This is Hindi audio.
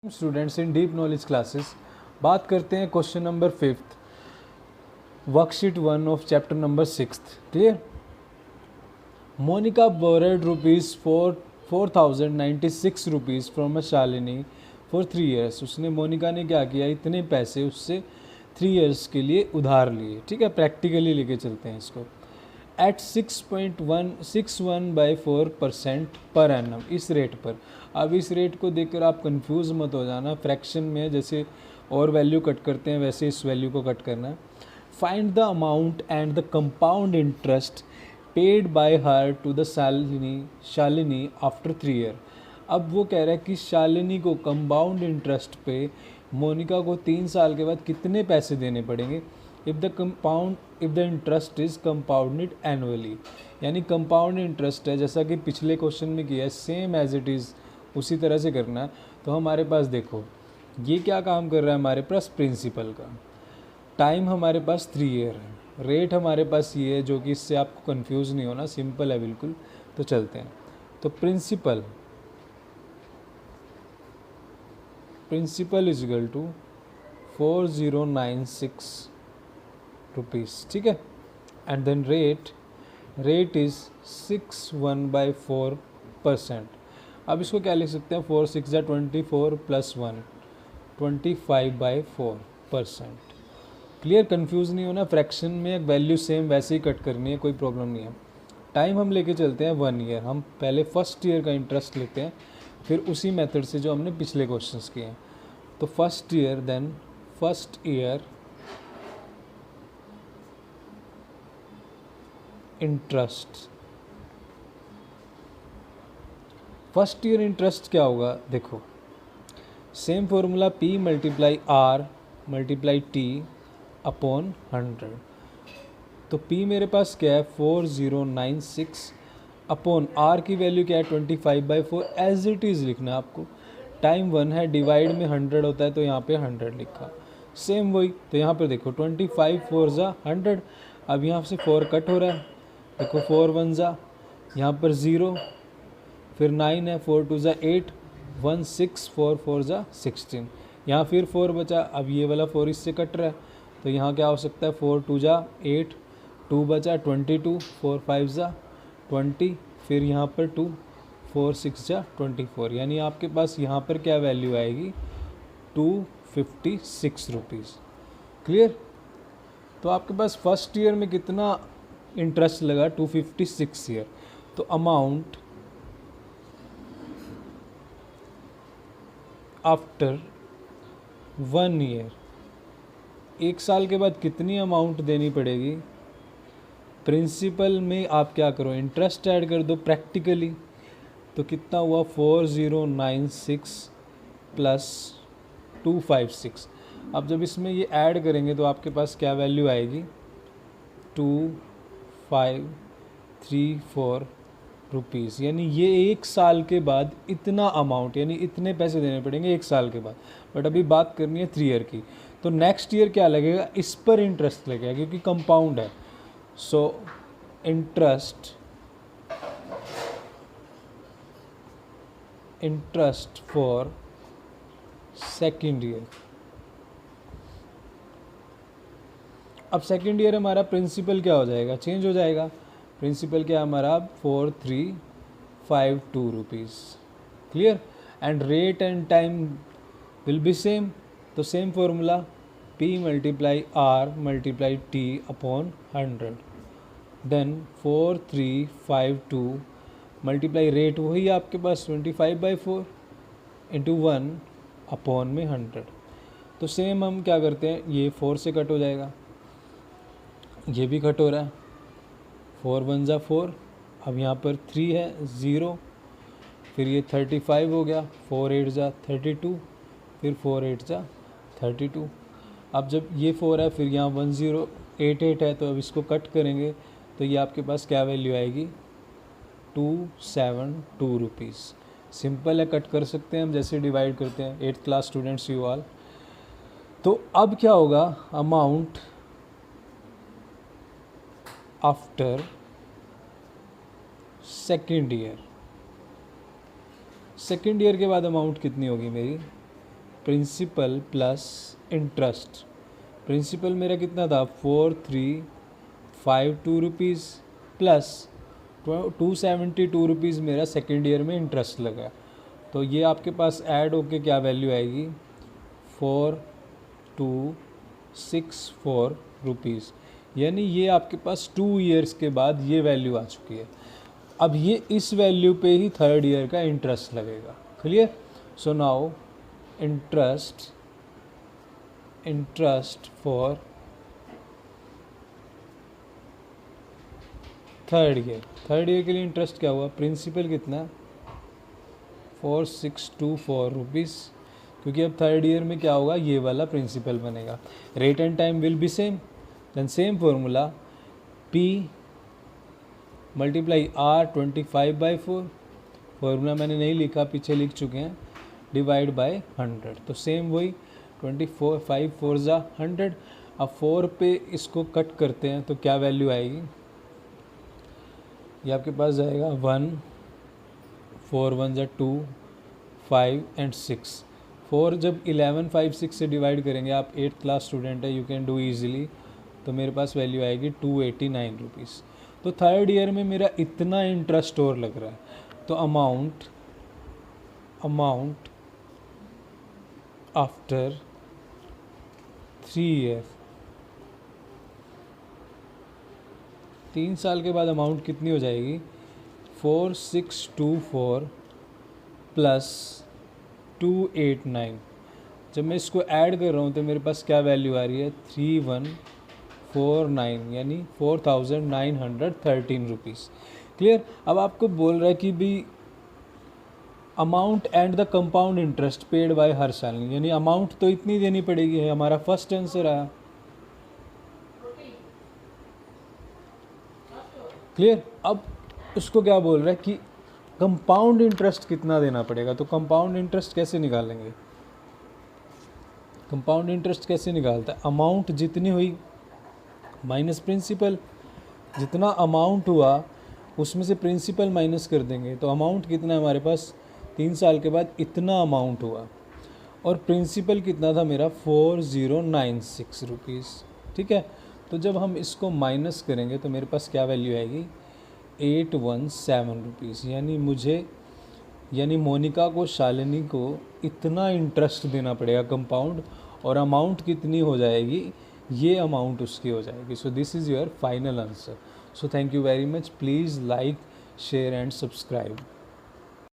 Students in deep knowledge classes बात करते हैं question number 5th worksheet 1 of chapter number 6। Clear. Monika borrowed rupees 4096 rupees from a Shalini for 3 years। उसने मोनिका ने क्या किया, इतने पैसे उससे 3 years के लिए उधार लिए। ठीक है, प्रैक्टिकली लेके चलते हैं इसको। एट 6.161/4% पर एनम, इस रेट पर। अब इस रेट को देखकर आप कंफ्यूज मत हो जाना, फ्रैक्शन में जैसे और वैल्यू कट करते हैं वैसे इस वैल्यू को कट करना है। Find the amount and the compound interest paid by her to the Shalini after 3 year। अब वो कह रहा है कि शालिनी को कंपाउंड इंटरेस्ट पे मोनिका को 3 साल के बाद कितने पैसे देने पड़ेंगे। If the interest is compounded annually, यानी कंपाउंड इंटरेस्ट है जैसा कि पिछले क्वेश्चन में किया है, सेम एज इट इज़ उसी तरह से करना है। तो हमारे पास देखो ये क्या काम कर रहा है, हमारे पास प्रिंसिपल का टाइम हमारे पास 3 year है, रेट हमारे पास ये है, जो कि इससे आपको कंफ्यूज नहीं होना, सिंपल है बिल्कुल। तो चलते हैं। तो principal is equal to 4096 rupees. ठीक है। And then rate is 61/4%। अब इसको क्या लिख सकते हैं, 4 6 या 24 + 1 25/4%। क्लियर, कंफ्यूज नहीं होना। फ्रैक्शन में वैल्यू सेम वैसे ही कट करनी है, कोई प्रॉब्लम नहीं है। टाइम हम लेके चलते हैं 1 year। हम पहले फर्स्ट ईयर का इंटरेस्ट लेते हैं, फिर उसी मेथड से जो हमने पिछले क्वेश्चंस किए हैं। तो first year interest. First year interest क्या होगा, देखो same formula P × R × T upon 100। तो P मेरे पास क्या है 4096 अपॉन R की वैल्यू क्या है 25/4, एज इट इज़ लिखना है आपको। टाइम 1 है, डिवाइड में 100 होता है तो यहाँ पे 100 लिखा। सेम वही, तो यहाँ पर देखो 25 4 ज़ा 100। अब यहाँ से 4 कट हो रहा है, देखो 4 1 ज़ा, यहाँ पर 0, फिर 9 है, 4 2 ज़ा 8, 1 6, 4 4 ज़ा 16, यहाँ फिर 4 बचा। अब ये वाला 4 इससे कट रहा है, तो यहाँ क्या हो सकता है 4 2 ज़ा 8, 2 बचा 22, 4 5 ज़ा 20, फिर यहाँ पर 2, 4 6 ज़ा 24, यानी आपके पास यहाँ पर क्या वैल्यू आएगी 256 रुपीज़। क्लियर। तो आपके पास फर्स्ट ईयर में कितना इंटरेस्ट लगा 256 ईयर। तो अमाउंट आफ्टर 1 year, 1 साल के बाद कितनी अमाउंट देनी पड़ेगी। प्रिंसिपल में आप क्या करो, इंटरेस्ट ऐड कर दो प्रैक्टिकली। तो कितना हुआ 4096 + 256। अब जब इसमें ये ऐड करेंगे तो आपके पास क्या वैल्यू आएगी 2534 रुपीज़। यानी ये 1 साल के बाद इतना अमाउंट, यानी इतने पैसे देने पड़ेंगे 1 साल के बाद। बट अभी बात करनी है 3 year की। तो नेक्स्ट ईयर क्या लगेगा, इस पर इंटरेस्ट लगेगा क्योंकि कंपाउंड है। So interest for second year. अब सेकेंड ईयर हमारा प्रिंसिपल क्या हो जाएगा, चेंज हो जाएगा। प्रिंसिपल क्या हमारा 4352 rupees. Clear. And rate and time will be same. तो same formula P × R × T upon 100। Then 4352 multiply rate वही आपके पास 25/4 इंटू 1 अपॉन में 100। तो सेम हम क्या करते हैं, ये 4 से कट हो जाएगा, ये भी कट हो रहा है, 4 1 ज़ा 4, अब यहाँ पर 3 है 0, फिर ये 35 हो गया, 4 8 ज़ा 32, फिर 4 8 ज़ा 32। अब जब ये 4 है, फिर यहाँ 1088 है, तो अब इसको कट करेंगे तो ये आपके पास क्या वैल्यू आएगी 272 रुपीज़। सिंपल है, कट कर सकते हैं हम जैसे डिवाइड करते हैं। 8th class students you all. तो अब क्या होगा, amount after second year. Second year के बाद अमाउंट कितनी होगी मेरी प्रिंसिपल प्लस इंटरेस्ट। प्रिंसिपल मेरा कितना था 4352 रुपीज़ प्लस 272 रुपीज़ मेरा सेकेंड ईयर में इंटरेस्ट लगा। तो ये आपके पास ऐड होके क्या वैल्यू आएगी 4264 रुपीज़। यानी ये आपके पास 2 ईयर्स के बाद ये वैल्यू आ चुकी है। अब ये इस वैल्यू पे ही थर्ड ईयर का इंटरेस्ट लगेगा। Clear? So now interest for third year के लिए इंटरेस्ट क्या हुआ, प्रिंसिपल कितना 4624 रुपीज़, क्योंकि अब थर्ड ईयर में क्या होगा ये वाला प्रिंसिपल बनेगा। Rate and time will be same, then same formula P multiply R 25/4, formula मैंने नहीं लिखा, पीछे लिख चुके हैं, डिवाइड बाय 100। तो सेम वही 24 5 4 ज़ा 100। अब 4 पे इसको कट करते हैं तो क्या वैल्यू आएगी, ये आपके पास जाएगा 1 4 1 ज़ा 2 5 एंड 6। 4 जब 11 5 6 से डिवाइड करेंगे, आप 8th क्लास स्टूडेंट है, यू कैन डू ईजिली, तो मेरे पास वैल्यू आएगी 289 रुपीज़। तो थर्ड ईयर में मेरा इतना इंटरेस्ट और लग रहा है, तो अमाउंट आफ्टर 3 ईयर, 3 साल के बाद अमाउंट कितनी हो जाएगी 4624 प्लस 289। जब मैं इसको ऐड कर रहा हूँ तो मेरे पास क्या वैल्यू आ रही है 3149, यानी 4913 रुपीज़। क्लियर? अब आपको बोल रहा है कि भी amount and the compound interest paid by हर साल, यानी अमाउंट तो इतनी देनी पड़ेगी, है हमारा फर्स्ट आंसर आया। क्लियर? अब उसको क्या बोल रहा है कि कंपाउंड इंटरेस्ट कितना देना पड़ेगा, तो कंपाउंड इंटरेस्ट कैसे निकालेंगे, कंपाउंड इंटरेस्ट कैसे निकालता है, अमाउंट जितनी हुई माइनस प्रिंसिपल, जितना अमाउंट हुआ उसमें से प्रिंसिपल माइनस कर देंगे, तो अमाउंट कितना है हमारे पास 3 साल के बाद इतना अमाउंट हुआ, और प्रिंसिपल कितना था मेरा 4096 रुपीज़। ठीक है? तो जब हम इसको माइनस करेंगे तो मेरे पास क्या वैल्यू आएगी 817 रुपीज़। यानी मोनिका को, शालिनी को इतना इंटरेस्ट देना पड़ेगा कंपाउंड, और अमाउंट कितनी हो जाएगी, ये अमाउंट उसकी हो जाएगी। So this is your final answer. So thank you very much, please like share and subscribe.